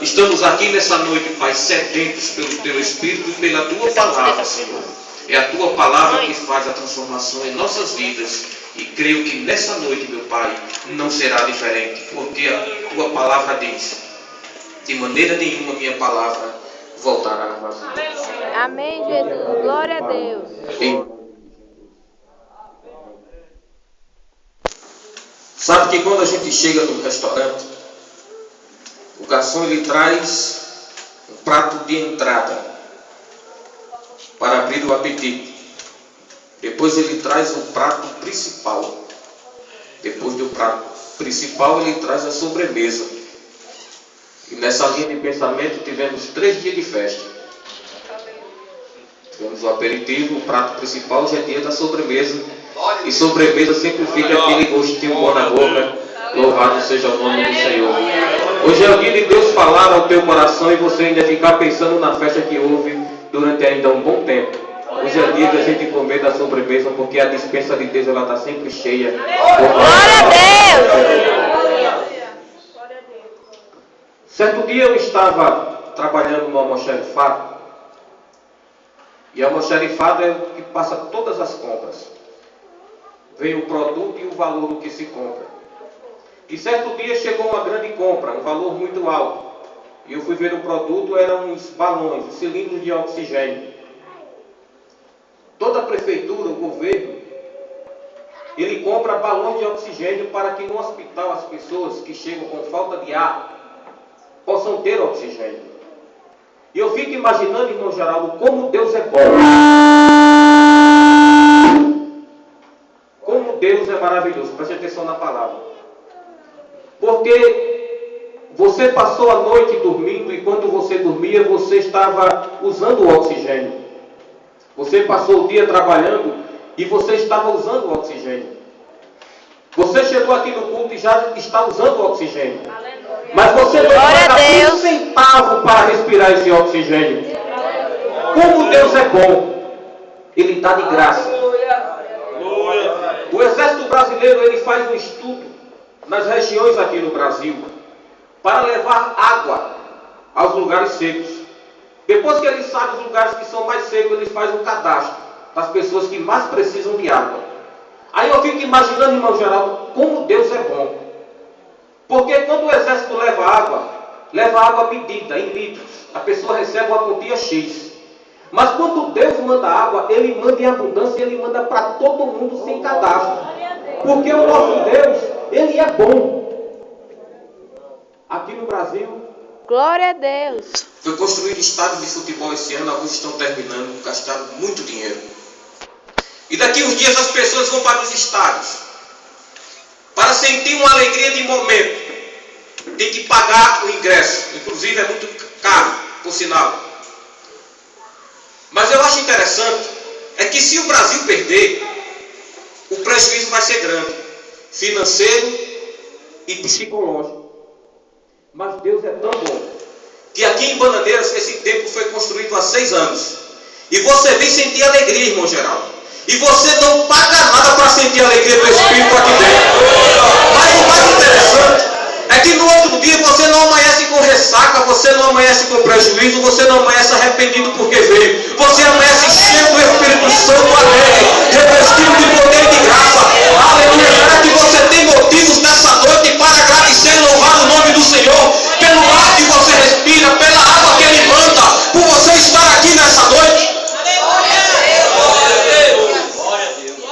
Estamos aqui nessa noite, Pai, sedentos pelo Teu Espírito e pela Tua palavra, Senhor. É a Tua palavra que faz a transformação em nossas vidas. E creio que nessa noite, meu Pai, não será diferente. Porque a Tua palavra diz: de maneira nenhuma minha palavra voltará vazia. Amém, Jesus. Glória a Deus. Sabe que quando a gente chega no restaurante, o garçom ele traz um prato de entrada para abrir o apetite. Depois ele traz o prato principal. Depois do prato principal ele traz a sobremesa. E nessa linha de pensamento tivemos 3 dias de festa. Tivemos o aperitivo, o prato principal, já é dia da sobremesa. E sobremesa sempre fica aquele gostinho bom na boca. Louvado seja o nome do Senhor. Hoje é o dia de Deus falar ao teu coração e você ainda ficar pensando na festa que houve durante ainda um bom tempo. Hoje é o dia de a gente comer da sobremesa, porque a dispensa de Deus ela está sempre cheia. Glória a Deus! Certo dia eu estava trabalhando no almoxarifado. E almoxarifado é o que passa todas as compras. Vem o produto e o valor do que se compra. E certo dia chegou uma grande compra, um valor muito alto. E eu fui ver o produto, eram uns balões, uns cilindros de oxigênio. Toda a prefeitura, o governo, ele compra balões de oxigênio para que no hospital as pessoas que chegam com falta de ar possam ter oxigênio. E eu fico imaginando, irmão Geraldo, como Deus é bom. Como Deus é maravilhoso. Preste atenção na palavra. Porque você passou a noite dormindo e quando você dormia, você estava usando o oxigênio. Você passou o dia trabalhando e você estava usando o oxigênio. Você chegou aqui no culto e já está usando o oxigênio. Mas você não paga um centavo para respirar esse oxigênio. Como Deus é bom. Ele está de graça. O Exército Brasileiro ele faz um estudo nas regiões aqui no Brasil para levar água aos lugares secos. Depois que eles sabem os lugares que são mais secos, eles fazem um cadastro das pessoas que mais precisam de água. Aí eu fico imaginando, irmão Geraldo, como Deus é bom. Porque quando o exército leva água medida em litros. A pessoa recebe uma quantia X. Mas quando Deus manda água, Ele manda em abundância, Ele manda para todo mundo sem cadastro. Porque o nosso Deus, Ele é bom. Aqui no Brasil, Glória a Deus. foi construído estádio de futebol esse ano, alguns estão terminando, gastaram muito dinheiro. E daqui uns dias as pessoas vão para os estádios. Para sentir uma alegria de momento, tem que pagar o ingresso. Inclusive é muito caro, por sinal. Mas eu acho interessante, é que se o Brasil perder, o prejuízo vai ser grande. Financeiro e psicológico. Mas Deus é tão bom, que aqui em Bananeiras esse templo foi construído há 6 anos. E você vem sentir alegria, irmão Geraldo. E você não paga nada para sentir a alegria do Espírito aqui dentro. Mas o mais interessante é que no outro dia você não amanhece com ressaca, você não amanhece com prejuízo, você não amanhece arrependido porque veio. Você amanhece cheio do Espírito Santo alegre, revestido de poder e de graça. Aleluia! Será que você tem motivos nessa noite para agradecer e louvar o nome do Senhor? Pelo ar que você respira, pela água que Ele manda, por você estar aqui nessa noite?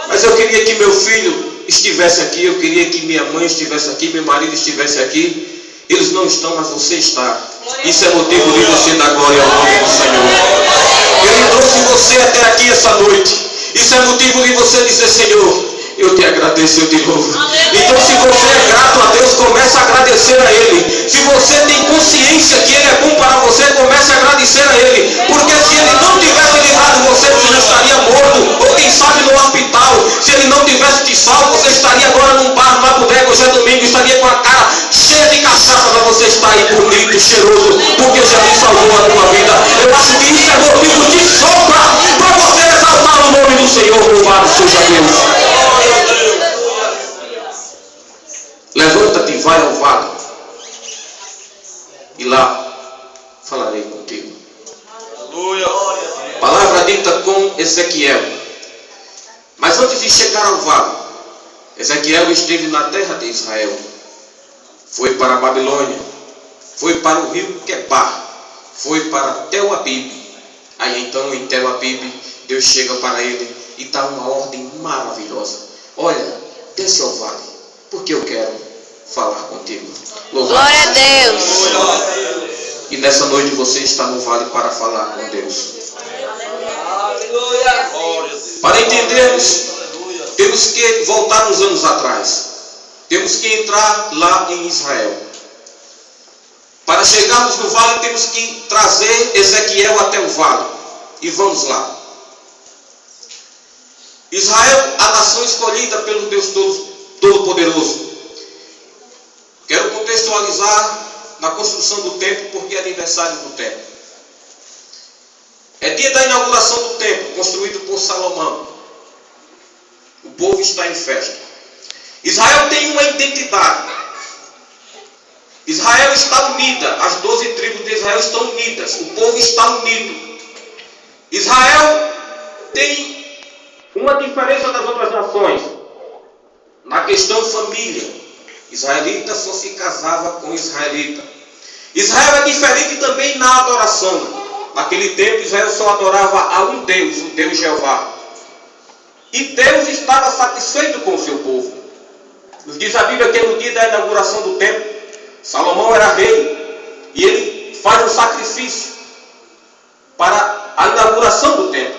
Mas eu queria que meu filho estivesse aqui, eu queria que minha mãe estivesse aqui, meu marido estivesse aqui. Eles não estão, mas você está. Isso é motivo de você dar glória ao nome do Senhor. Ele trouxe você até aqui essa noite. Isso é motivo de você dizer: Senhor, eu te agradeço, eu te louvo. Então se você é grato a Deus, comece a agradecer a Ele. Se você tem consciência que Ele é bom para você, comece a agradecer a Ele. Porque se Ele não tivesse livrado você, você já estaria morto. Ou quem sabe no hospital. Se Ele não tivesse te salvo, você estaria agora num bar, numa bodega, hoje é domingo, estaria com a cara cheia de cachaça, mas você está aí bonito, cheiroso, porque Jesus salvou a tua vida. Eu acho que isso é motivo de sobra para você exaltar o nome do Senhor. Louvado seja Deus. Levanta-te e vai ao vale. E lá falarei contigo. Aleluia. Palavra dita com Ezequiel. Mas antes de chegar ao vale, Ezequiel esteve na terra de Israel. Foi para a Babilônia. Foi para o rio Quebar. Foi para Tel Abib. Aí então em Tel Abib, Deus chega para ele e dá uma ordem maravilhosa. Olha, desce ao vale, porque eu quero falar contigo. Glória a Deus. E nessa noite você está no vale para falar com Deus. Para entendermos, temos que voltar uns anos atrás. Temos que entrar lá em Israel. Para chegarmos no vale, temos que trazer Ezequiel até o vale. E vamos lá. Israel, a nação escolhida pelo Deus Todo-Poderoso. Quero contextualizar na construção do templo, porque é aniversário do templo. É dia da inauguração do templo, construído por Salomão. O povo está em festa. Israel tem uma identidade. Israel está unida. As 12 tribos de Israel estão unidas. O povo está unido. Israel tem uma diferença das outras nações. Na questão família. Israelita só se casava com israelita. Israel é diferente também na adoração. Naquele tempo Israel só adorava a um Deus, o Deus Jeová. E Deus estava satisfeito com o seu povo. Nos diz a Bíblia que no dia da inauguração do templo, Salomão era rei. E ele faz um sacrifício para a inauguração do templo.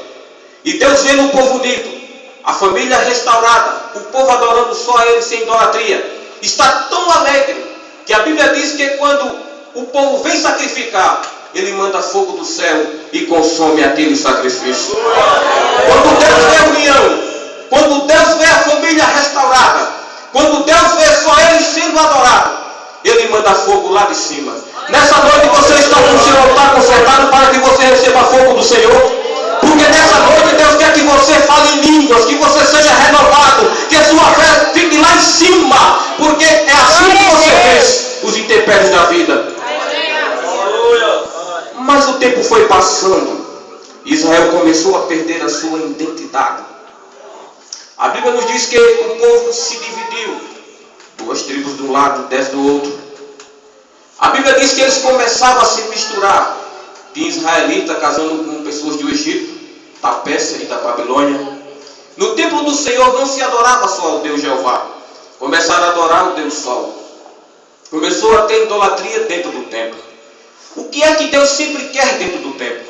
E Deus vê no povo unido, a família restaurada, o povo adorando só a ele sem idolatria. Está tão alegre que a Bíblia diz que quando o povo vem sacrificar, ele manda fogo do céu e consome aquele sacrifício. Quando Deus vê a união, quando Deus vê a família restaurada, quando Deus vê só ele sendo adorado, ele manda fogo lá de cima. Nessa noite você está com o seu altar consertado para que você receba fogo do Senhor. Porque nessa noite Deus quer que você fale em línguas, que você seja renovado, que a sua fé fique lá em cima, porque é assim que você vence os intempéries da vida. Mas o tempo foi passando, Israel começou a perder a sua identidade. A Bíblia nos diz que o povo se dividiu, 2 tribos de um lado, 10 do outro. A Bíblia diz que eles começavam a se misturar. Tinha israelita casando com pessoas do Egito, da Pérsia e da Babilônia. No templo do Senhor não se adorava só o Deus Jeová. Começaram a adorar o Deus Sol. Começou a ter idolatria dentro do templo. O que é que Deus sempre quer dentro do templo?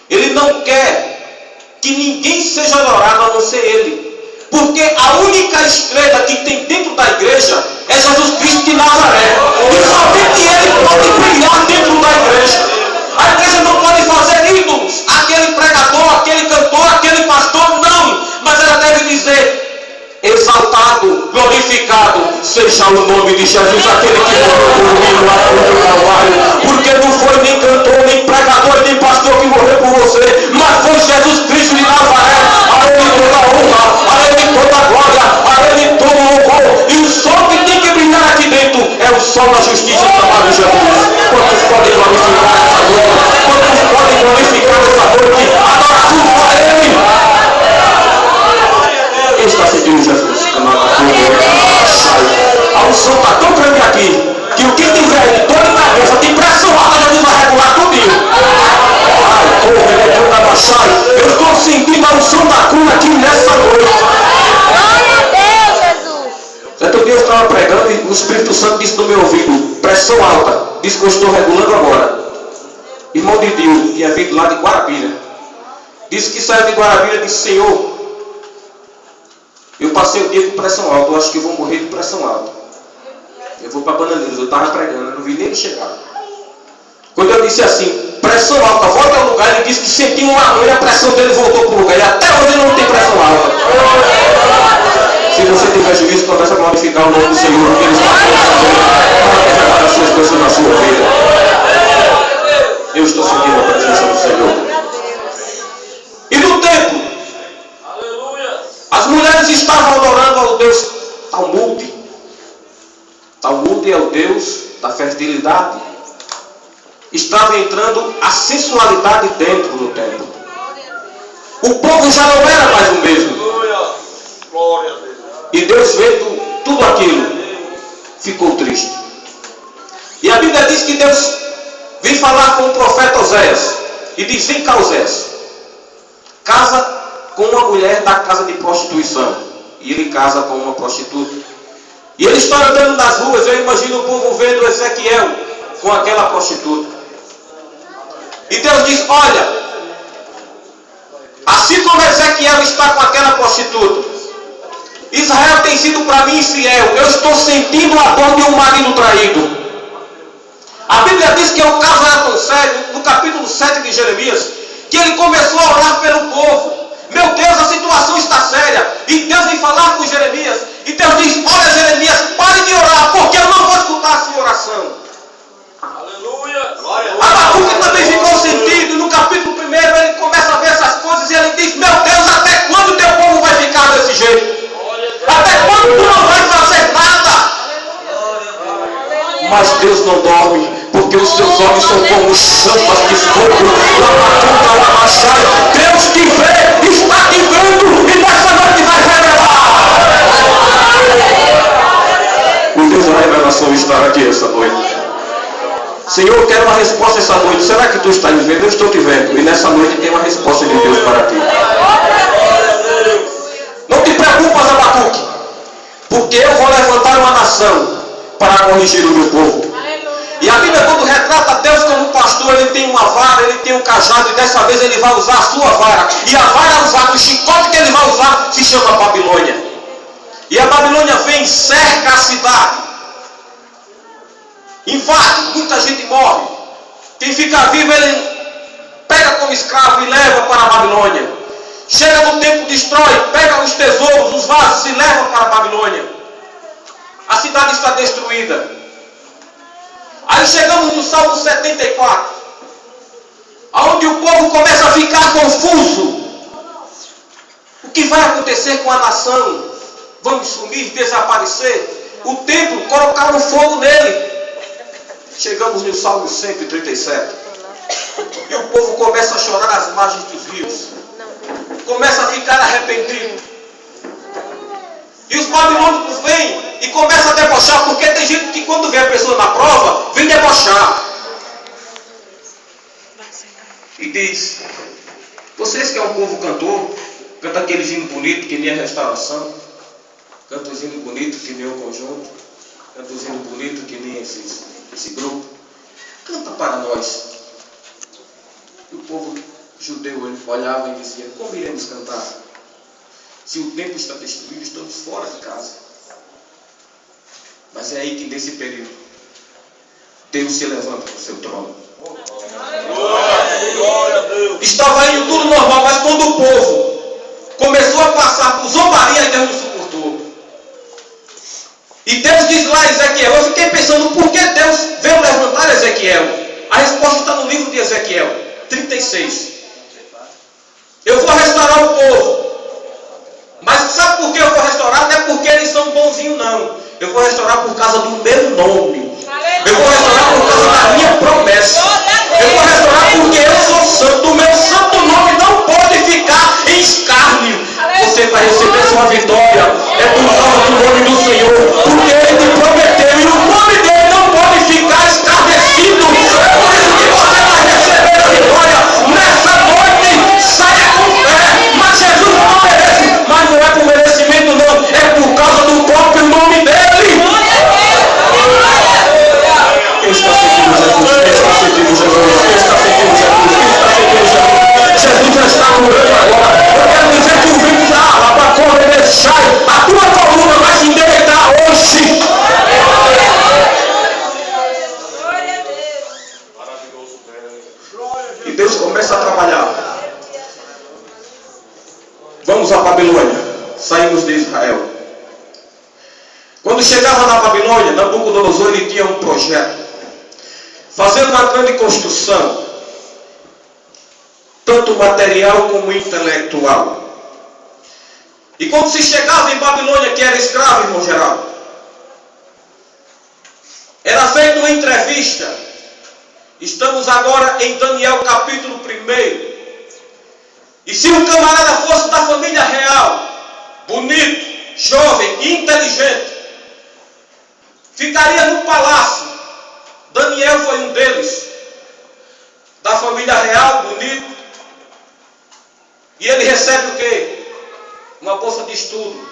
Ele não quer que ninguém seja adorado a não ser Ele. Porque a única estrela que tem dentro da igreja é Jesus Cristo de Nazaré. E somente Ele pode brilhar dentro da igreja. A igreja não pode fazer ídolos. Aquele pregador, aquele cantor, aquele pastor, não. Mas ela deve dizer: exaltado, glorificado seja o nome de Jesus, aquele que morreu por mim lá no Calvário. Porque não foi nem cantor, nem pregador, nem pastor que morreu por você, mas foi Jesus Cristo de Nazaré. A Ele toda a honra, a Ele toda a glória, a Ele todo o louvor. E o sol que tem que brilhar aqui dentro é o sol da justiça chamado Jesus. Quantos podem glorificar essa noite? Quantos podem glorificar essa noite? Adora tudo a Ele. Está sentindo Jesus. A unção está tão grande aqui que o que tiver de dor de cabeça, de pressão alta, Jesus vai regular tudinho. Eu estou sentindo a unção da cura aqui nessa noite. Glória a Deus, Jesus. Certo dia eu estava pregando e o Espírito Santo disse no meu ouvido: pressão alta. Disse que eu estou regulando agora. Irmão de Deus, que é vindo lá de Guarabira, disse que saiu de Guarabira e disse: Senhor, eu passei o dia com pressão alta, eu acho que eu vou morrer de pressão alta. Eu vou para Bananeiros, eu estava pregando, eu não vi nem ele chegar. Quando eu disse assim, pressão alta, volta ao lugar, ele disse que sentiu uma dor e a pressão dele voltou para o lugar. E até hoje ele não tem pressão alta. Se você tiver juízo, começa a glorificar o nome do Senhor, porque Ele está para revelar as suas coisas na sua vida. Eu estou sentindo a presença do Senhor. E no templo, as mulheres estavam adorando ao Deus Talmud. Talmud é o Deus da fertilidade. estava entrando a sensualidade dentro do templo. O povo já não era mais o mesmo. E Deus, vendo tudo aquilo, ficou triste. E a Bíblia diz que Deus veio falar com o profeta Oséias e diz: vem cá, Oséias, casa com uma mulher da casa de prostituição. E ele casa com uma prostituta. E ele está andando nas ruas. Eu imagino o povo vendo Ezequiel com aquela prostituta. E Deus diz: olha, assim como Ezequiel está com aquela prostituta, Israel tem sido para mim infiel. Eu estou sentindo a dor de um marido traído. A Bíblia diz que o caso era tão sério, no capítulo 7 de Jeremias, que ele começou a orar pelo povo. Meu Deus, a situação está séria. E Deus vem falar com Jeremias. E Deus diz: olha, Jeremias, pare de orar, porque eu não vou escutar a sua oração. Aleluia. Abacuque também ficou sentido. No capítulo 1 ele começa a ver essas coisas e ele diz: meu Deus, até quando teu povo vai ficar desse jeito? Até quando tu não vai fazer nada? Mas Deus não dorme, porque os seus olhos são como chamas de fogo. Deus te vê, está te vendo, e nessa noite vai revelar. O Deus da revelação está aqui essa noite. Senhor, eu quero uma resposta essa noite. Será que tu estás me vendo? Eu estou te vendo. E nessa noite tem uma resposta de Deus para ti. Não te preocupas, Abacuque, porque eu vou levantar uma nação para corrigir o meu povo. E a Bíblia, quando retrata Deus como pastor, ele tem uma vara, ele tem um cajado, e dessa vez ele vai usar a sua vara. E a vara usada, o chicote que ele vai usar, se chama Babilônia. E a Babilônia vem, cerca a cidade, invade, muita gente morre. Quem fica vivo, ele pega como escravo e leva para a Babilônia. Chega no tempo, destrói, pega os tesouros, os vasos e leva para a Babilônia. A cidade está destruída. Aí chegamos no Salmo 74, onde o povo começa a ficar confuso. O que vai acontecer com a nação? Vamos sumir, desaparecer? O templo, colocaram fogo nele. Chegamos no Salmo 137. E o povo começa a chorar às margens dos rios. Começa a ficar arrependido. E os babilônicos vêm e começam a debochar, porque tem gente que quando vê a pessoa na prova, vem debochar. E diz: vocês que é um povo cantor, canta aquele hino bonito que nem a restauração, canta o hino bonito que nem o conjunto, canta o hino bonito que nem esse grupo, canta para nós. E o povo judeu ele olhava e dizia: como iremos cantar? Se o templo está destruído, estamos fora de casa. Mas é aí que nesse período Deus se levanta do seu trono. Estava indo tudo normal, mas quando o povo começou a passar por zombaria, Deus não suportou. E Deus diz lá a Ezequiel, eu fiquei pensando, por que Deus veio levantar Ezequiel? A resposta está no livro de Ezequiel 36. Eu vou restaurar o povo. Mas sabe por que eu vou restaurar? Não é porque eles são bonzinhos, não. Eu vou restaurar por causa do meu nome. Eu vou restaurar por causa da minha promessa. Eu vou restaurar porque eu sou santo. O meu santo nome não pode ficar em escárnio. Você vai receber sua vitória. É por causa do nome do Senhor. Porque Ele te prometeu. E o nome dele não pode ficar escarnecido. É por isso que você vai receber a vitória. Nessa noite, saia com fé. Mas Jesus não merece. Mas não é por merecimento, não. É por causa do próprio nome dele. Quem está sentindo Jesus? Quem está sentindo Jesus? Quem está sentindo Jesus? Quem está sentindo Jesus? Jesus já está curando agora. Eu quero dizer que o vento da ala para correr deixar. A tua coluna vai se endireitar hoje. E Deus começa a trabalhar. Vamos à Babilônia. Saímos de Israel. Quando chegava na Babilônia, Nabucodonosor ele tinha um projeto. Fazer uma grande construção, tanto material como intelectual. E quando se chegava em Babilônia, que era escravo, irmão Geraldo, era feita uma entrevista. Estamos agora em Daniel capítulo 1. E se um camarada fosse da família real, bonito, jovem e inteligente, ficaria no palácio. Daniel foi um deles, da família real, bonito. E ele recebe o quê? Uma bolsa de estudo,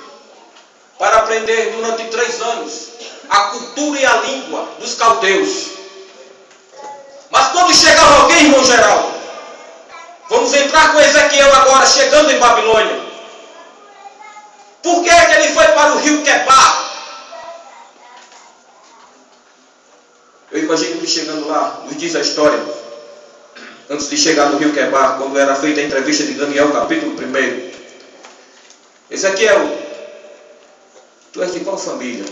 para aprender durante 3 anos a cultura e a língua dos caldeus. Mas quando chegava alguém, irmão Geraldo, vamos entrar com Ezequiel agora, chegando em Babilônia. Por que ele foi para o rio Quebar? Eu imagino que chegando lá, nos diz a história, antes de chegar no rio Quebar, quando era feita a entrevista de Daniel, capítulo 1. Ezequiel, tu és de qual família?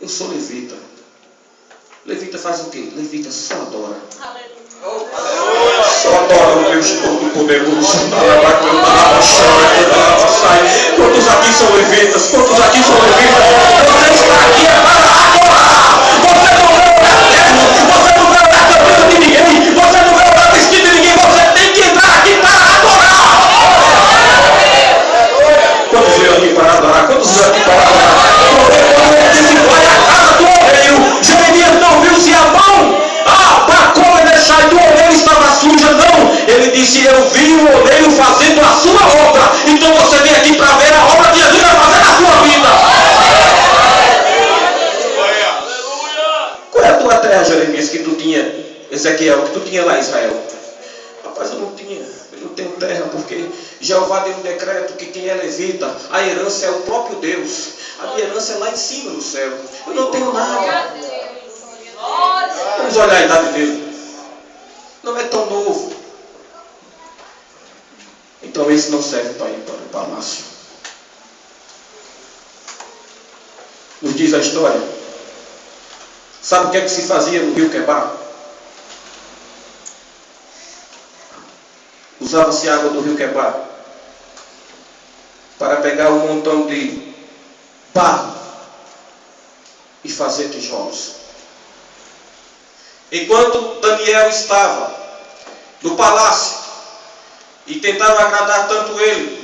Eu sou levita. Levita faz o quê? Levita só adora. Só adora o Deus Todo-Poderoso. Quantos aqui são levitas? Quantos aqui são levitas? Você está aqui é para adorar. Você não veio para terra. Você não veio para cabeça de ninguém. Você não veio para vestido de ninguém. Você tem que entrar aqui para adorar. Quantos veio aqui para adorar? Quantos veio aqui para adorar? Quando ele disse, vai à casa do oleiro, Jeremias não viu se a mão da cova deixar do oleiro estava suja, não. Ele disse, eu vi o oleiro fazendo a sua obra. Então você vem aqui para ver a obra que Jesus vai fazer na sua vida. Qual é a tua terra, Jeremias, que tu tinha, Ezequiel, que tu tinha lá em Israel? Rapaz, eu não tinha. Eu não tenho terra, porque Jeová deu um decreto que quem é levita, a herança é o próprio Deus. A minha herança é lá em cima no céu. Eu não tenho nada. Vamos olhar a idade dele. Não é tão novo. Então esse não serve para ir para o palácio. Nos diz a história. Sabe o que é que se fazia no rio Quebar? Usava-se água do rio Quebar para pegar um montão de barro e fazer tijolos. Enquanto Daniel estava no palácio e tentaram agradar tanto ele,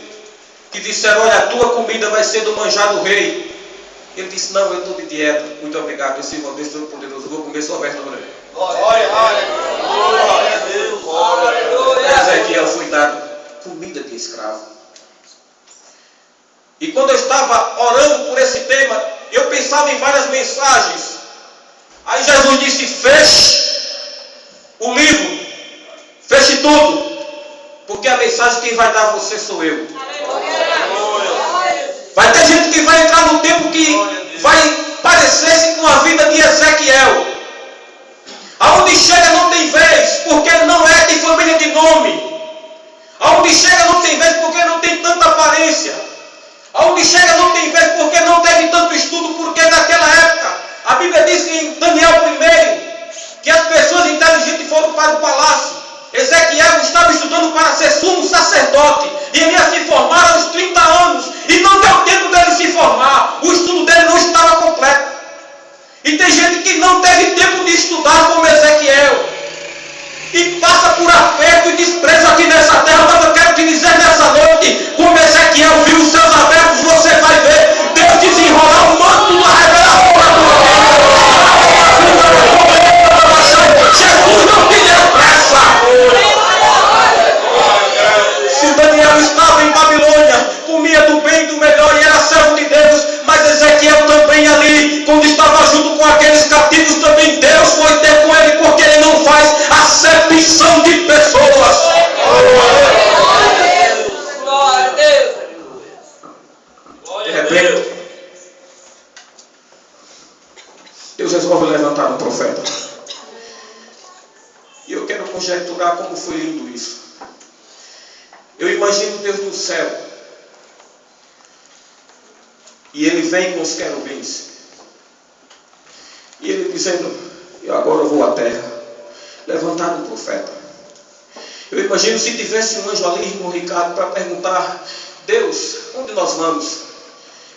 que disseram, olha, a tua comida vai ser do manjar do rei. Ele disse, não, eu estou de dieta. Muito obrigado, eu sirvo ao Deus Todo-Poderoso, eu vou comer só verdura. Glória a Deus. Ezequiel foi dado comida de escravo. E quando eu estava orando por esse tema, eu pensava em várias mensagens. Aí Jesus disse, feche o livro, feche tudo, porque a mensagem quem vai dar a você sou eu. Vai ter gente que vai entrar no tempo que vai parecer-se com a vida de Ezequiel. Aonde chega não tem vez, porque não é de família de nome. Aonde chega não tem vez, porque não tem tanta aparência. Aonde chega não tem vez, porque não teve tanto estudo, porque naquela época, a Bíblia diz em Daniel 1, que as pessoas inteligentes foram para o palácio. Ezequiel estava estudando para ser sumo sacerdote. E ele ia se formar aos 30 anos. E não deu tempo dele se formar. O estudo dele não estava completo. E tem gente que não teve tempo de estudar como Ezequiel. E passa por aperto e desprezo aqui nessa terra. Mas eu quero te dizer nessa noite, como Ezequiel viu os seus apertos, você vai ver Deus desenrolar o manto da revelação da tua vida. Jesus não te deu pressa. Se Daniel estava em Babilônia, comia do bem e do melhor e era servo de Deus, mas Ezequiel também ali, quando estava junto com aqueles cativos, também Deus foi ter com ele, porque ele não faz acepção de pessoas. Glória a Deus. De repente, Deus resolve levantar um profeta. E eu quero conjecturar como foi lindo isso. Eu imagino Deus no céu. E ele vem com os querubins. E ele dizendo, eu agora vou à terra. Levantar um profeta. Eu imagino se tivesse um anjo ali, irmão Ricardo, para perguntar, Deus, onde nós vamos?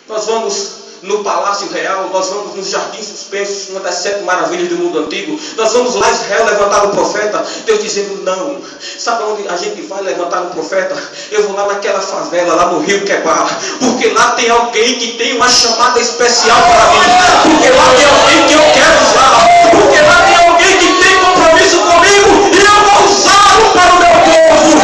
Nós vamos no Palácio Real, nós vamos nos Jardins Suspensos, uma das 7 maravilhas do mundo antigo, nós vamos lá Israel levantar o profeta. Deus dizendo, não, sabe onde a gente vai levantar o profeta? Eu vou lá naquela favela, lá no Rio Quebar, porque lá tem alguém que tem uma chamada especial para mim, porque lá tem alguém que eu quero usar, porque lá tem alguém que tem compromisso comigo, e eu vou usá-lo para o meu povo.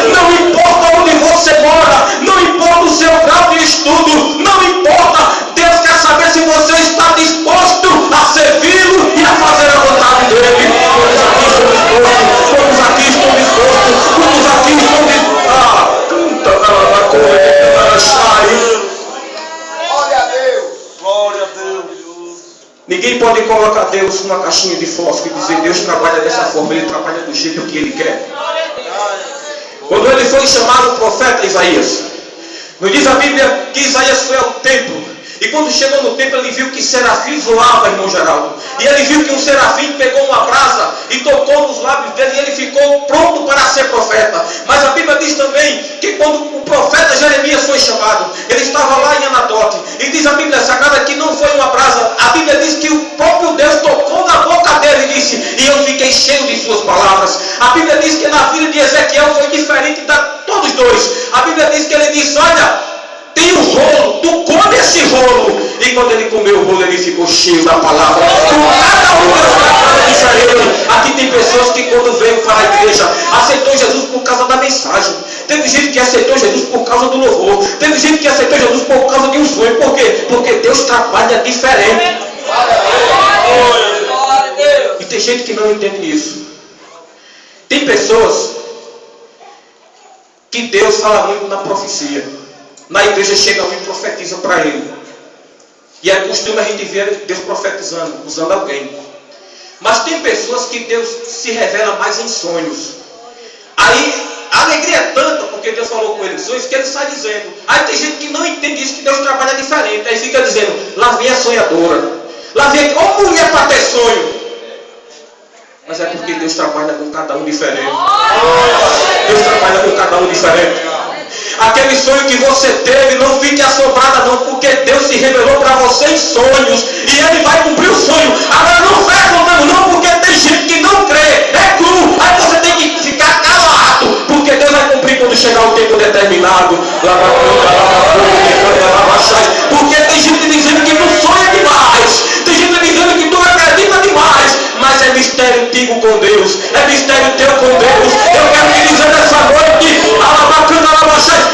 Não importa onde você mora, não importa o seu grau de estudo, não importa. Deus quer saber se você está disposto a servi-lo e a fazer a vontade dele. Todos aqui estão dispostos. Todos aqui estão dispostos. Glória a Deus. Glória a Deus. Ninguém pode colocar Deus numa caixinha de fósforo e dizer Deus trabalha dessa forma, ele trabalha do jeito que ele quer. Quando ele foi chamado o profeta Isaías, nos diz a Bíblia que Isaías foi ao templo. E quando chegou no templo, ele viu que serafins voavam, irmão Geraldo. E ele viu que um serafim pegou uma brasa e tocou nos lábios dele, e ele ficou pronto para ser profeta. Mas a Bíblia diz também que quando o profeta Jeremias foi chamado, ele estava lá em Anatote. E diz a Bíblia Sagrada que não foi uma brasa. A Bíblia diz que o próprio Deus tocou na boca dele e disse, e eu fiquei cheio de suas palavras. A Bíblia diz que na vida de Ezequiel foi diferente da todos dois. A Bíblia diz que ele disse, olha, tem um rolo, tu come esse rolo. E quando ele comeu o rolo, ele ficou cheio da palavra. Cada um Deus trabalha diferente. Aqui tem pessoas que quando veio para a igreja, aceitou Jesus por causa da mensagem. Teve gente que aceitou Jesus por causa do louvor. Teve gente que aceitou Jesus por causa de um sonho. Por quê? Porque Deus trabalha diferente. E tem gente que não entende isso. Tem pessoas que Deus fala muito na profecia. Na igreja chega alguém e profetiza para ele. E é costume a gente ver Deus profetizando, usando alguém. Mas tem pessoas que Deus se revela mais em sonhos. Aí a alegria é tanta, porque Deus falou com ele em sonhos, que ele sai dizendo. Aí tem gente que não entende isso, que Deus trabalha diferente. Aí fica dizendo, lá vem a sonhadora. Lá vem a mulher para ter sonho. Mas é porque Deus trabalha com cada um diferente. Deus trabalha com cada um diferente. Aquele sonho que você teve, não fique assombrada não, porque Deus se revelou para você em sonhos, e Ele vai cumprir o sonho. Agora não vai contando não, porque tem gente que não crê, é cru, aí você tem que ficar calado, porque Deus vai cumprir quando chegar o tempo determinado. Porque tem gente dizendo que tu sonha demais, tem gente dizendo que tu acredita demais, mas é mistério antigo com Deus, é mistério teu com Deus. Eu quero te dizer nessa noite,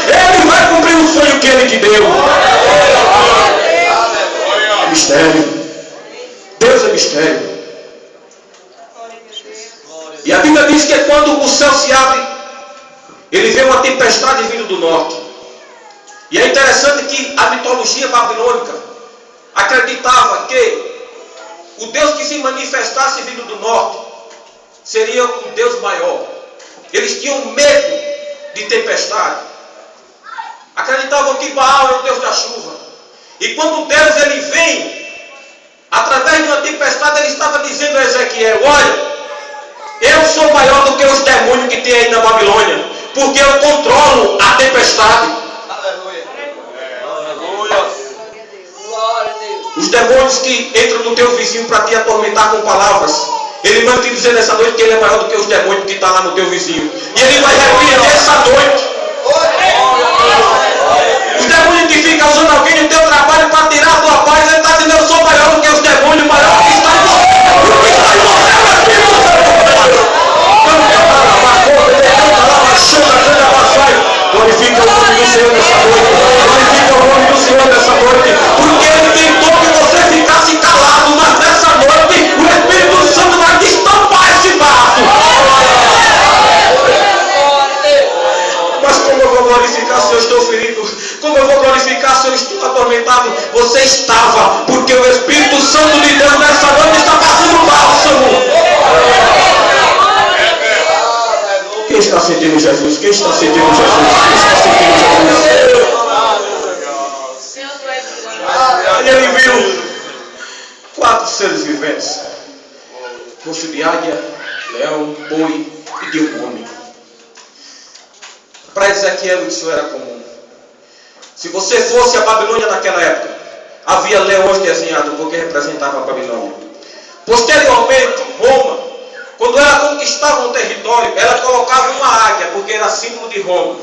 Ele vai cumprir o sonho que Ele te deu. É mistério. Deus é mistério. E a Bíblia diz que quando o céu se abre, ele vê uma tempestade vindo do norte. E é interessante que a mitologia babilônica acreditava que o Deus que se manifestasse vindo do norte seria um Deus maior. Eles tinham medo de tempestade. Acreditavam que Baal é o Deus da chuva. E quando Deus ele vem, através de uma tempestade, ele estava dizendo a Ezequiel, olha, eu sou maior do que os demônios que tem aí na Babilônia, porque eu controlo a tempestade. Os demônios que entram no teu vizinho para te atormentar com palavras, ele manda te dizer nessa noite que ele é maior do que os demônios que estão lá no teu vizinho. E ele vai repreender essa noite. Os demônios que ficam usando alguém no teu trabalho para tirar a tua paz, ele está dizendo, eu sou maior do que os demônios, maior do que está em você. O que está em você é mais que glorifica o nome do Senhor nessa noite. Glorifica o nome do Senhor nessa noite. Porque Ele tentou que você ficasse calado, mas nessa noite o Espírito Santo vai destampar esse vaso. Mas como eu vou glorificar se eu estou ferido? Como eu vou glorificar se eu estou atormentado? Você estava, porque o Espírito Santo de Deus nessa noite está fazendo bálsamo. Quem está sentindo Jesus? Quem está sentindo Jesus? Quem está sentindo Jesus? E ele viu 4 seres viventes: rosto de águia, leão, boi e de um homem. Para Ezequiel isso era comum. Se você fosse a Babilônia naquela época, havia leões desenhados porque representava a Babilônia. Posteriormente, Roma, quando ela conquistava um território, ela colocava uma águia, porque era símbolo de Roma.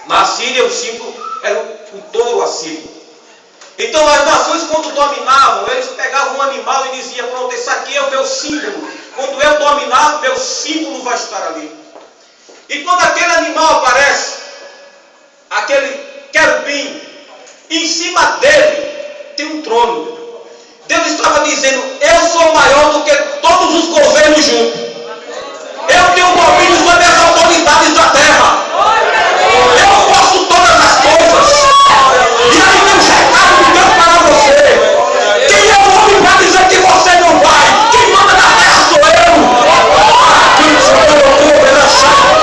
Na Síria, o símbolo era o touro assírio. Então, as nações, quando dominavam, eles pegavam um animal e diziam: pronto, esse aqui é o meu símbolo. Quando eu dominar, meu símbolo vai estar ali. E quando aquele animal aparece, aquele querubim, em cima dele tem um trono. Deus estava dizendo: eu sou maior do que todos os governos juntos. Eu tenho domínio sobre as autoridades da terra. Eu posso todas as coisas. E aí vem o recado de Deus para você. Quem é o homem para dizer que você não vai? Quem manda na terra sou eu.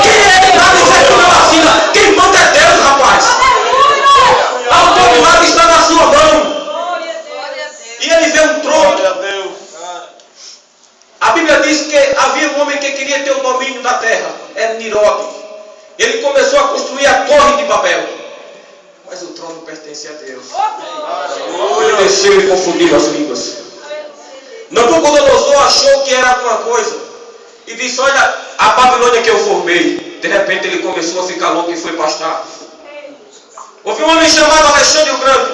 Quem é ele para dizer que não assina? Quem manda é Deus, rapaz. A autoridade está na sua mão. E ele vê um trono. A Bíblia diz que havia um homem que queria ter o domínio da terra. Era Nirobe. Ele começou a construir a Torre de Babel. Mas o trono pertence a Deus. Ele desceu e confundiu as línguas. Nabucodonosor achou que era alguma coisa. E disse: olha, a Babilônia que eu formei. De repente ele começou a ficar louco e foi pastar. Houve um homem chamado Alexandre o Grande.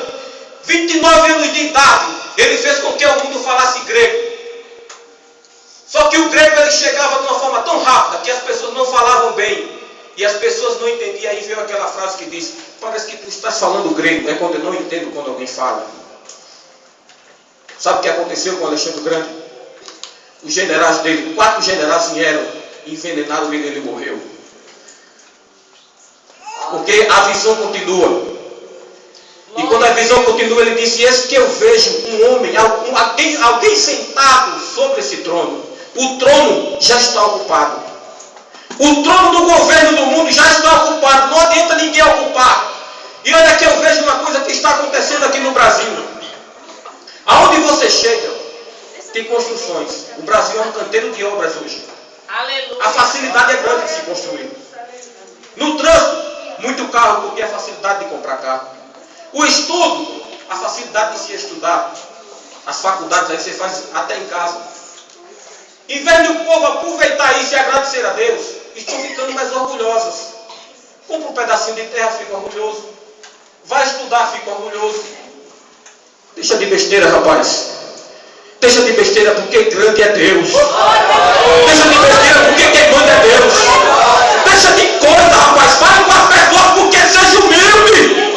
29 anos de idade. Ele fez com que o mundo falasse grego. Só que o grego ele chegava de uma forma tão rápida que as pessoas não falavam bem. E as pessoas não entendiam. Aí veio aquela frase que diz: parece que tu estás falando grego. É quando eu não entendo quando alguém fala. Sabe o que aconteceu com Alexandre o Grande? Os generais dele, 4 generais vieram e envenenaram ele e ele morreu. Porque a visão continua. E quando a visão continua, ele disse: eis que eu vejo um homem, alguém sentado sobre esse trono. O trono já está ocupado. O trono do governo do mundo já está ocupado. Não adianta ninguém ocupar. E olha que eu vejo uma coisa que está acontecendo aqui no Brasil. Aonde você chega, tem construções. O Brasil é um canteiro de obras hoje. Aleluia. A facilidade é grande de se construir. No trânsito, muito carro, porque é a facilidade de comprar carro. O estudo, a facilidade de se estudar. As faculdades aí você faz até em casa. Em vez do povo aproveitar isso e agradecer a Deus, estão ficando mais orgulhosos. Compra um pedacinho de terra, fica orgulhoso. Vai estudar, fica orgulhoso. Deixa de besteira, rapaz. Deixa de besteira, porque grande é Deus. Deixa de besteira, porque quem manda é Deus. Deixa de coisa, rapaz. Fale com as pessoas, porque seja humilde.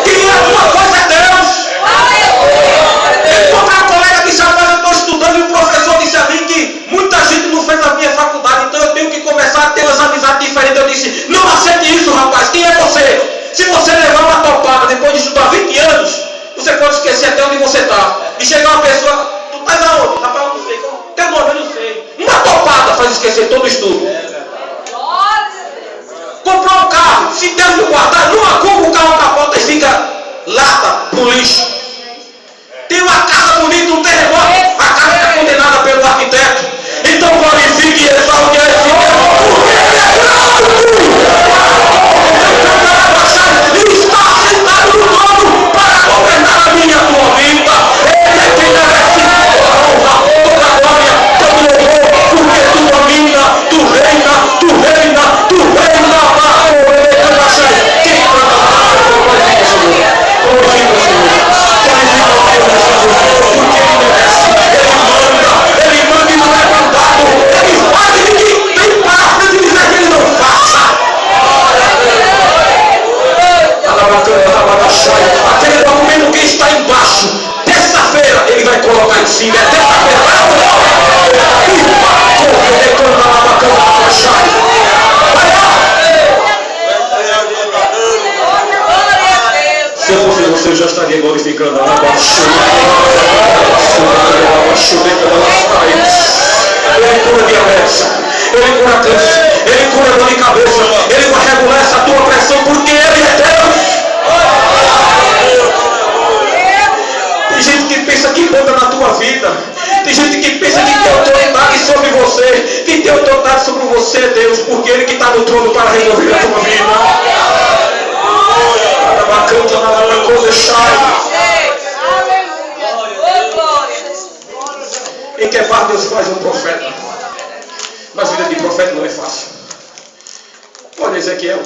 Quem é alguma coisa é Deus. Encontrei um colega que já eu estou estudando e o professor disse a mim que muita gente não fez a minha faculdade, então eu tenho que começar a ter umas amizades diferentes. Eu disse: não aceite isso, rapaz. Quem é você? Se você levar uma topada depois de estudar 20 anos, você pode esquecer até onde você está. E chegar uma pessoa: tu estás aonde? Rapaz, eu não sei. Teu nome eu não sei. Uma topada faz esquecer todo o estudo. Comprou um carro, se Deus não guardar, numa curva o carro capota e fica lata no lixo. Tem uma casa bonita, um terremoto, a casa está condenada pelo arquiteto. Então glorifique e exalte a esse Deus, porque ele é grande. E está sentado no trono para governar a minha e a tua vida. Ele é quem merece toda a honra, toda a glória, todo o louvor, porque tu domina, tu reina, tu reina, tu reina. Quem canta a glorifica o Senhor, glorifica o Senhor, glorifica o Senhor, porque ele merece, ele manda e não é mandado, ele faz e ninguém tem para frente e dizer que ele não faça. Aquele documento que está embaixo, terça-feira ele vai colocar em cima, é terça-feira. Se eu fosse você, eu já estaria glorificando a Ele cura diabetes, ele cura câncer, ele cura dor de cabeça, ele vai regular essa tua pressão, porque ele é Deus. Tem gente que pensa que manda na tua vida. Tem gente que pensa que tem autoridade sobre você. Quem tem autoridade sobre você é Deus, porque Ele que está no trono para resolver a tua vida. Em que parte Deus faz um profeta. Mas vida de profeta não é fácil. Olha Ezequiel.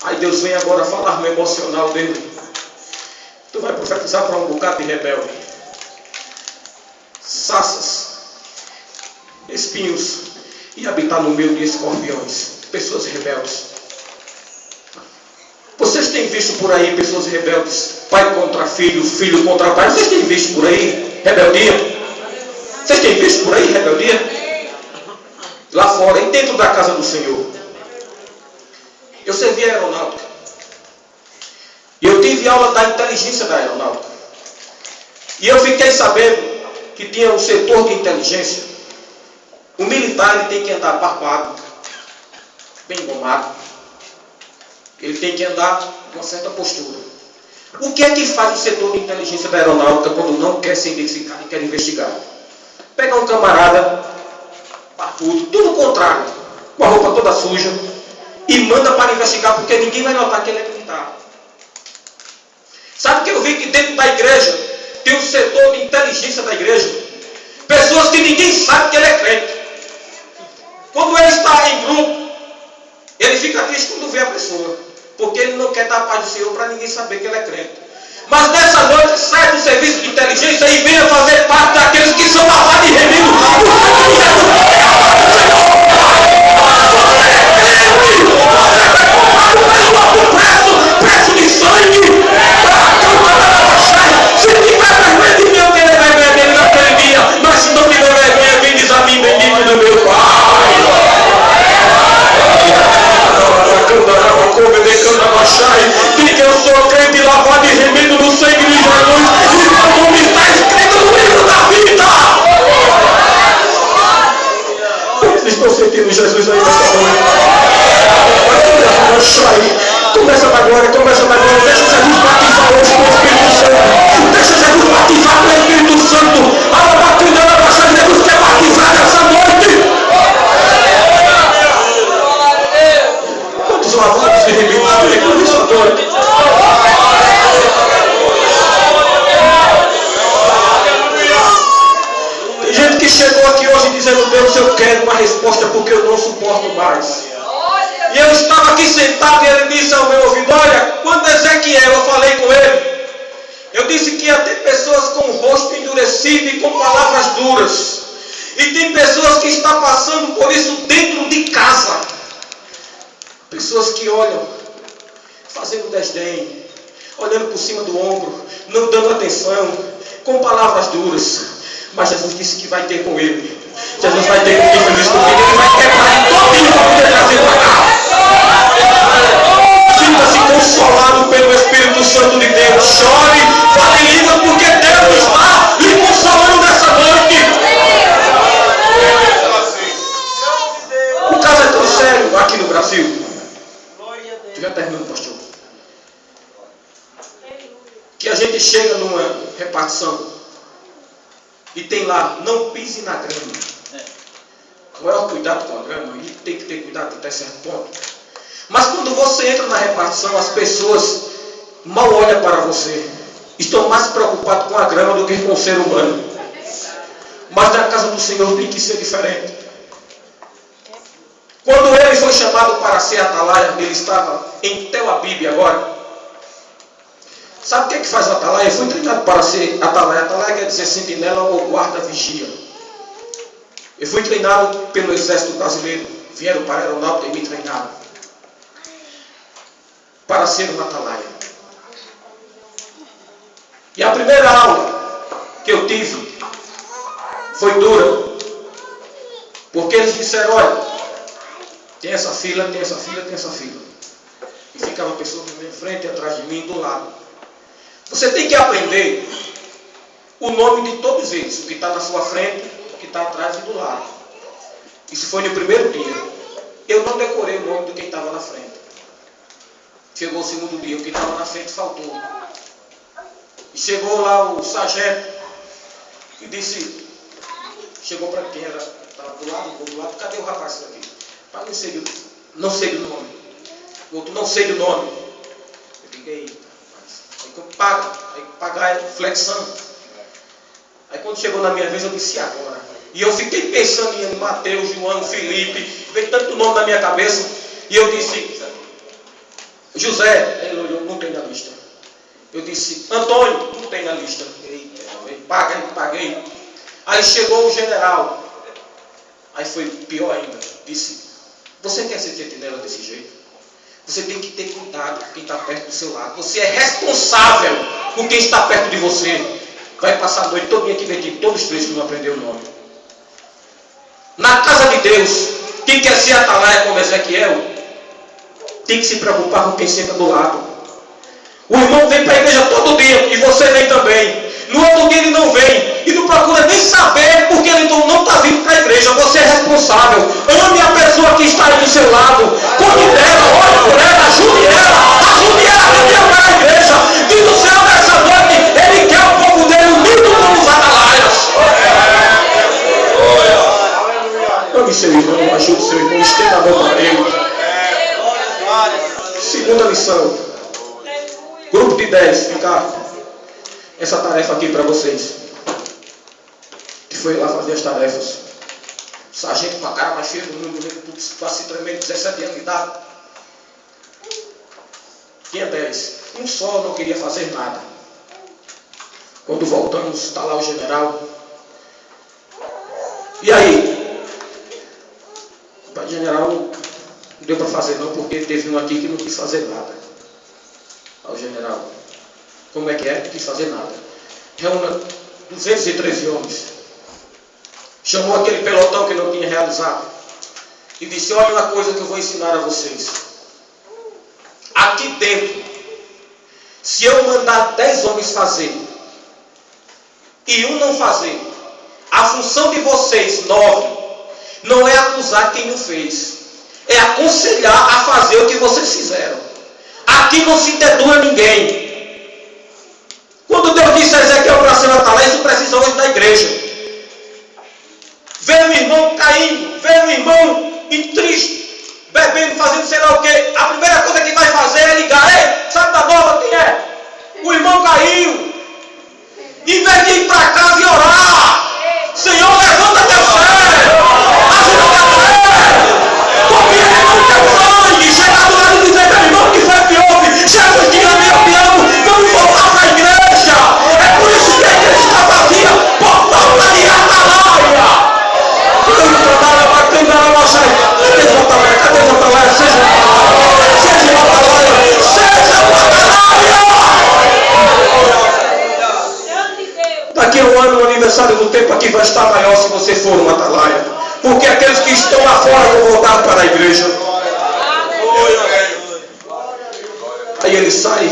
Aí Deus vem agora falar no emocional dele. Tu vai profetizar para um bocado de rebelde. Saças, espinhos e habitar no meio de escorpiões. Pessoas rebeldes. Vocês têm visto por aí pessoas rebeldes? Pai contra filho, filho contra pai. Vocês têm visto por aí rebeldia? Vocês têm visto por aí rebeldia? Lá fora e dentro da casa do Senhor. Eu servi a aeronáutica. E eu tive aula da inteligência da aeronáutica. E eu fiquei sabendo que tinha um setor de inteligência. O militar ele tem que andar barbado, bem engomado. Ele tem que andar com uma certa postura. O que é que faz o setor de inteligência da aeronáutica quando não quer se identificar e quer investigar? Pega um camarada barbudo, tudo o contrário, com a roupa toda suja, e manda para investigar, porque ninguém vai notar que ele é militar. Sabe que eu vi que dentro da igreja tem um setor de inteligência da igreja? Pessoas que ninguém sabe que ele é crente. Quando ele está em grupo, ele fica triste quando vê a pessoa, porque ele não quer dar a paz do Senhor para ninguém saber que ele é crente. Mas nessa noite sai do serviço de inteligência e venha fazer parte daqueles que são lavados e remidos. Preço de sangue. Se tiver vergonha de mim, alguém vai beber naquele dia. Mas se não tiver vergonha, vem diz a mim, bendito do meu Pai. Diga eu sou crente lavado e remido no sangue de Jesus. E meu nome está escrito no livro da vida. Vocês estão sentindo Jesus aí nessa noite? Começa da glória, começa da glória. Deixa Jesus batizar hoje com o Espírito Santo. Deixa Jesus batizar com o Espírito Santo. A batida da nossa Jesus quer batizar nessa noite. Quantos lavados e remidos tem nessa noite? Tem gente que chegou aqui hoje dizendo: Deus, eu quero uma resposta porque eu não suporto mais. E eu estava aqui sentado e ele disse ao meu ouvido: olha, quando Ezequiel, eu falei com ele, eu disse que ia ter pessoas com o rosto endurecido e com palavras duras. E tem pessoas que estão passando por isso dentro de casa. Pessoas que olham, fazendo desdém, olhando por cima do ombro, não dando atenção, com palavras duras. Mas Jesus disse que vai ter com ele. Jesus vai ter com Jesus comigo. Ele vai quebrar todo para poder trazer para cá. Sinta-se consolado pelo Espírito Santo de Deus. Chore, fale em língua, porque Deus está lhe consolando nessa noite. O caso é tão sério aqui no Brasil. Já terminando, pastor. Que a gente chega numa repartição e tem lá: não pise na grama. O maior cuidado com a grama, e tem que ter cuidado até certo ponto. Mas quando você entra na repartição, as pessoas mal olham para você. Estão mais preocupados com a grama do que com o ser humano. Mas na casa do Senhor tem que ser diferente. Quando ele foi chamado para ser atalaia, ele estava em Tel Aviv agora. Sabe o que é que faz o atalaia? Ele foi treinado para ser atalaia. Atalaia quer dizer sentinela ou guarda-vigia. Eu fui treinado pelo exército brasileiro. Vieram para a aeronáutica e me treinaram para ser um atalaia. E a primeira aula que eu tive foi dura. Porque eles disseram: olha, tem essa fila, tem essa fila, tem essa fila. E ficava a pessoa na minha frente, atrás de mim, do lado. Você tem que aprender o nome de todos eles. O que está na sua frente, o que está atrás e do lado. Isso foi no primeiro dia. Eu não decorei o nome de quem estava na frente. Chegou o segundo dia, o que estava na frente faltou. E chegou lá o sargento e disse, chegou para quem era, estava do lado, cadê o rapaz daqui? Pai, não sei do nome. O outro, não sei do nome. Eu digo: eita, rapaz. pagar flexão. Aí quando chegou na minha vez eu disse agora. E eu fiquei pensando em Mateus, João, Felipe, veio tanto nome na minha cabeça. E eu disse, José, ele olhou, não tem na lista. Eu disse, Antônio, não tem na lista. Eita, paguei. Aí chegou o general. Aí foi pior ainda. Disse, você quer ser sentinela desse jeito? Você tem que ter cuidado com quem está perto do seu lado. Você é responsável por quem está perto de você. Vai passar a noite todinha aqui dentro, todos os três que não aprendeu o nome. Na casa de Deus, quem quer ser atalaia como Ezequiel, tem que se preocupar com quem senta do lado. O irmão vem para a igreja todo dia e você vem também. No outro dia ele não vem e não procura nem saber porque ele não está vindo para a igreja. Você é responsável. Ame a pessoa que está aí do seu lado. Cuide dela, ore por ela, ajude ela a vir para a igreja. Que no céu dessa noite ele quer o povo dele unido como os atalaias. Ame seu irmão, ajude seu irmão, estenda a mão para ele. Segunda lição. Grupo de 10, ficar essa tarefa aqui para vocês. Que foi lá fazer as tarefas. Sargento com a cara mais feia do mundo, quase tremendo, 17 anos de idade. Tinha 10. Um só não queria fazer nada. Quando voltamos, está lá o general. E aí? O pai general não deu para fazer não, porque teve um aqui que não quis fazer nada. Ao general, como é que é? Não quis fazer nada. Reúna 213 homens. Chamou aquele pelotão que não tinha realizado. E disse, olha uma coisa que eu vou ensinar a vocês. Aqui dentro, se eu mandar 10 homens fazer, e um não fazer, a função de vocês, 9, não é acusar quem não fez. É aconselhar a fazer o que vocês fizeram. Aqui não se dedua ninguém. Quando Deus disse a Ezequiel para ser atalaia, isso precisa hoje da igreja. Vê o irmão caindo, vê o irmão triste, bebendo, fazendo sei lá o quê. A primeira coisa que vai fazer é ligar. Ei, sabe da nova quem é? O irmão caiu. Em vez de ir para casa e orar, Senhor, levanta teu servo, ajuda teu servo. Porque ele não tem sangue. Chega do lado e dizer, meu irmão, que foi que houve? Jesus diga, meu amo, vamos voltar para a igreja. É por isso que a igreja está vazia, por falta de atalaia. Cadê os atalaia? Seja um atalaia. Seja um atalaia. Daqui a um ano, o aniversário do tempo aqui vai estar maior se você for um atalaia. Porque aqueles que estão lá fora vão voltar para a igreja. Aí ele sai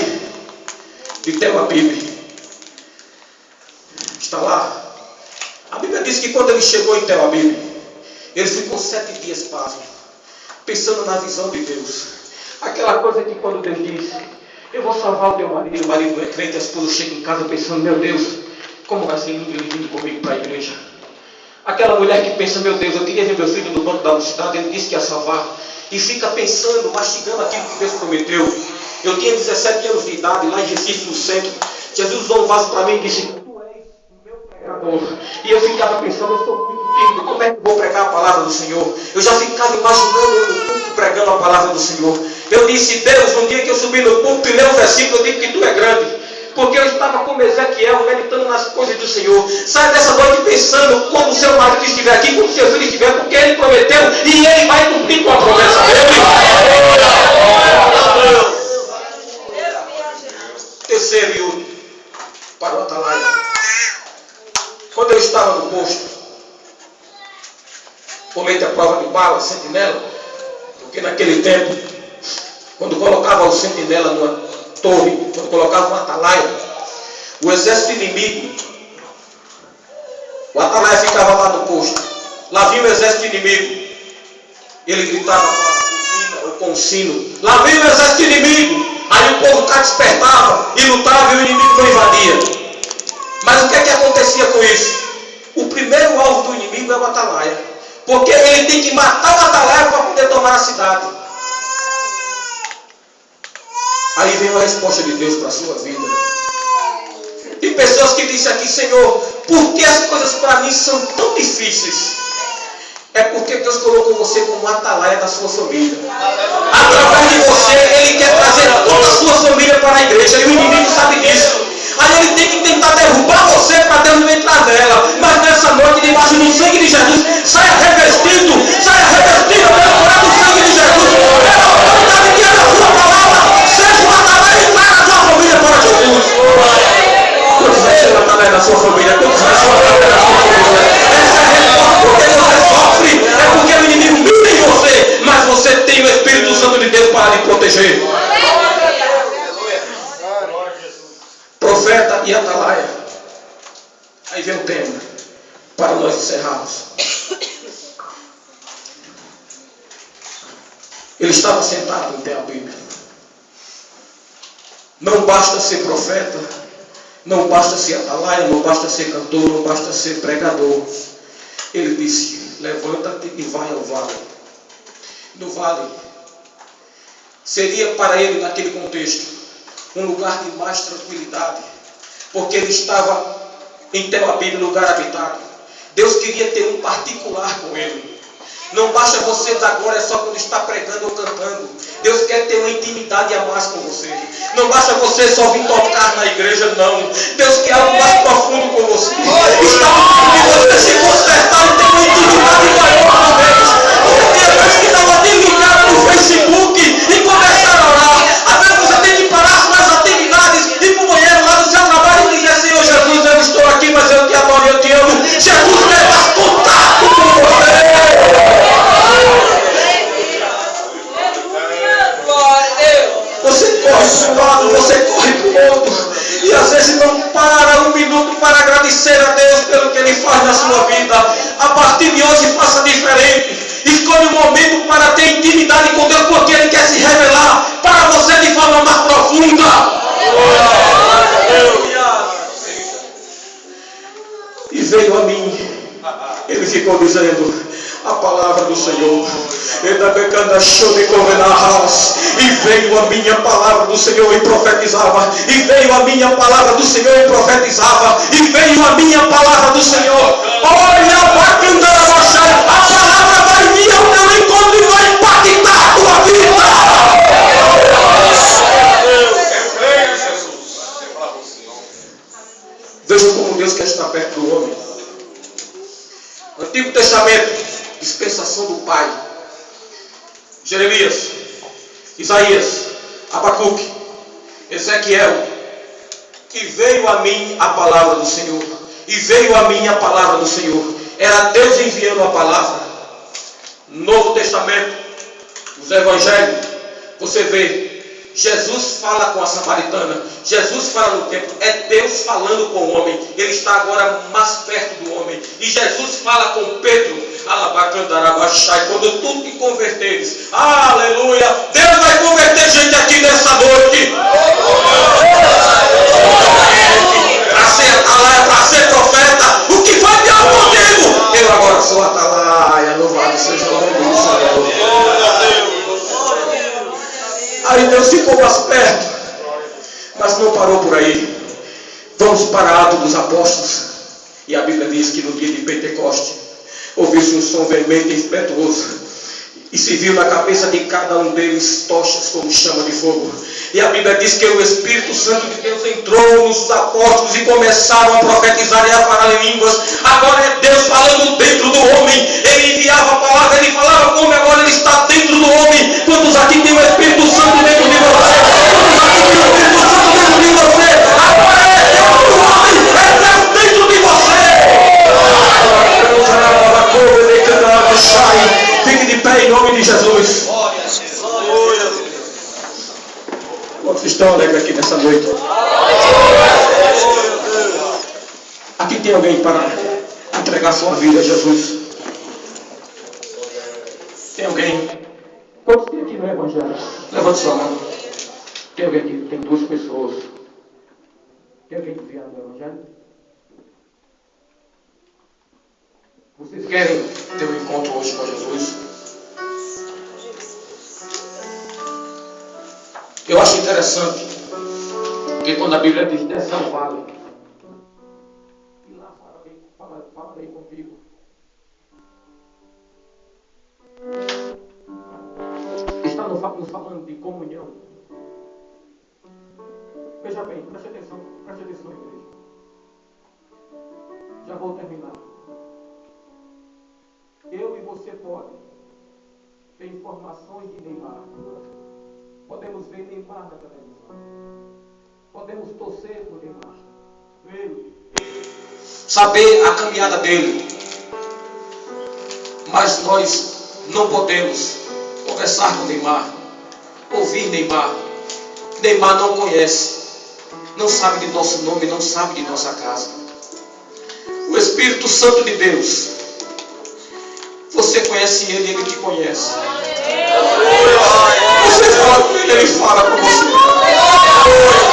de Tel Abibe. Está lá. A Bíblia diz que quando ele chegou em Tel Abibe, ele ficou 7 dias pasmo, pensando na visão de Deus. Aquela coisa que quando Deus diz, eu vou salvar o teu marido, o marido não é crente, a esposa chega em casa pensando, meu Deus, como vai ser lindo ele vindo comigo para a igreja. Aquela mulher que pensa, meu Deus, eu queria ver meu filho no banco da mocidade, ele disse que ia salvar. E fica pensando, mastigando aquilo que Deus prometeu. Eu tinha 17 anos de idade, lá em Recife, no centro. Jesus usou um vaso para mim e disse, tu és o meu pregador. E eu ficava pensando, eu sou muito tímido, como é que eu vou pregar a palavra do Senhor? Eu já ficava imaginando eu no púlpito pregando a palavra do Senhor. Eu disse, Deus, um dia que eu subi no púlpito e li um versículo, eu digo que tu é grande. Porque eu estava como Ezequiel, meditando nas coisas do Senhor. Sai dessa noite pensando quando o seu marido estiver aqui, quando o seu filho estiver, porque ele prometeu e ele vai cumprir com a promessa dele. Terceiro e último, para o atalaia. Quando eu estava no posto, colete a prova de bala, sentinela, porque naquele tempo, quando colocava o sentinela numa torre, quando colocava uma atalaia, o exército inimigo, o atalaia ficava lá no posto, lá vinha o exército inimigo, ele gritava com a buzina ou com o sino, lá vinha o exército inimigo, aí o povo cá despertava e lutava e o inimigo não invadia. Mas o que é que acontecia com isso? O primeiro alvo do inimigo é o atalaia, porque ele tem que matar o atalaia para poder tomar a cidade. Aí vem a resposta de Deus para a sua vida. Tem pessoas que dizem aqui, Senhor, por que as coisas para mim são tão difíceis? É porque Deus colocou você como atalaia da sua família. Através de você, Ele quer trazer toda a sua família para a igreja. E o inimigo sabe disso. Aí ele tem que tentar derrubar você para Deus não entrar nela. Mas nessa noite, debaixo do sangue de Jesus, saia revestido pelo poder do sangue de Jesus. Pela autoridade que é da sua palavra, seja o atalaia e traga a sua família para Jesus. Quantos vai ser o atalaia da sua família? Quantos vai ser o atalaia da sua família? Essa é a resposta porque você sofre. É porque o inimigo mira em você. Mas você tem o Espírito Santo de Deus para lhe proteger. Profeta e atalaia. Aí vem o tema para nós encerrarmos. Ele estava sentado em pé a Bíblia. Não basta ser profeta, não basta ser atalaia, não basta ser cantor, não basta ser pregador. Ele disse: levanta-te e vai ao vale. No vale seria para ele, naquele contexto, um lugar de mais tranquilidade, porque ele estava em Tel Abib, lugar habitado. Deus queria ter um particular com ele. Não basta você dar glória só quando está pregando ou cantando. Deus quer ter uma intimidade a mais com você. Não basta você só vir tocar na igreja, não. Deus quer algo mais profundo com você. Está no tempo de você se consertar e ter uma intimidade maior com Deus. Porque tem pessoas que estavam até ligadas no Facebook e começaram a orar. Às vezes você tem que parar suas atividades e ir para o banheiro lá do seu trabalho e dizer: Senhor Jesus, eu estou aqui, mas eu te adoro e eu te amo. Jesus quer mais contato com você. Você corre para um lado, você corre para o outro. E às vezes não para um minuto para agradecer a Deus pelo que Ele faz na sua vida. A partir de hoje faça diferente. Escolha um momento para ter intimidade com Deus, porque Ele quer se revelar para você de forma mais profunda. E veio a mim. Ele ficou dizendo a palavra do Senhor. E veio a minha palavra do Senhor e profetizava. E veio a minha palavra do Senhor e profetizava. E veio a minha palavra do Senhor. Olha, a palavra vai vir ao teu encontro e vai impactar a tua vida. Veja como Deus quer estar perto do homem. Antigo Testamento, dispensação do Pai. Jeremias, Isaías, Abacuque, Ezequiel. E veio a mim a palavra do Senhor. E veio a mim a palavra do Senhor. Era Deus enviando a palavra. Novo Testamento, os Evangelhos, você vê, Jesus fala com a samaritana. Jesus fala no templo. É Deus falando com o homem. Ele está agora mais perto do homem. E Jesus fala com Pedro. Alabacandarabachai. Quando tu te converteres. Aleluia. Deus vai converter gente aqui nessa noite. Para ser atalaia, para ser profeta. O que foi Deus contigo? Eu agora sou atalaia. Louvado seja o nome do Senhor. Aí Deus ficou mais perto, mas não parou por aí. Vamos para Atos dos Apóstolos. E a Bíblia diz que no dia de Pentecoste ouviu-se um som veemente e impetuoso, e se viu na cabeça de cada um deles tochas como chama de fogo. E a Bíblia diz que o Espírito Santo de Deus entrou nos apóstolos e começaram a profetizar e a falar em línguas. Agora é Deus falando dentro do homem. Ele enviava a palavra, ele falava como agora ele está dentro do homem. Quantos aqui tem o Espírito Santo dentro de você? Quantos aqui tem o Espírito Santo dentro de você? Agora é Deus do homem, é Deus dentro de você. Fique de pé em nome de Jesus. Quantos estão alegres aqui nessa noite? Aqui tem alguém para entregar sua vida a Jesus? Tem alguém? Quantos tem aqui no Evangelho? Levante sua mão. Tem alguém aqui? Tem duas pessoas. Tem alguém que vier no Evangelho? Vocês querem ter um encontro hoje com Jesus? Eu acho interessante que quando a Bíblia diz desça ao vale, Veja bem, preste atenção, igreja. Já vou terminar. Eu e você podem ter informações de Neymar. Podemos ver Neymar na televisão. Podemos torcer por Neymar. Saber a caminhada dele. Mas nós não podemos conversar com Neymar, ouvir Neymar. Neymar não conhece, não sabe de nosso nome, não sabe de nossa casa. O Espírito Santo de Deus, você conhece ele, ele te conhece. Você fala com ele, ele fala com você.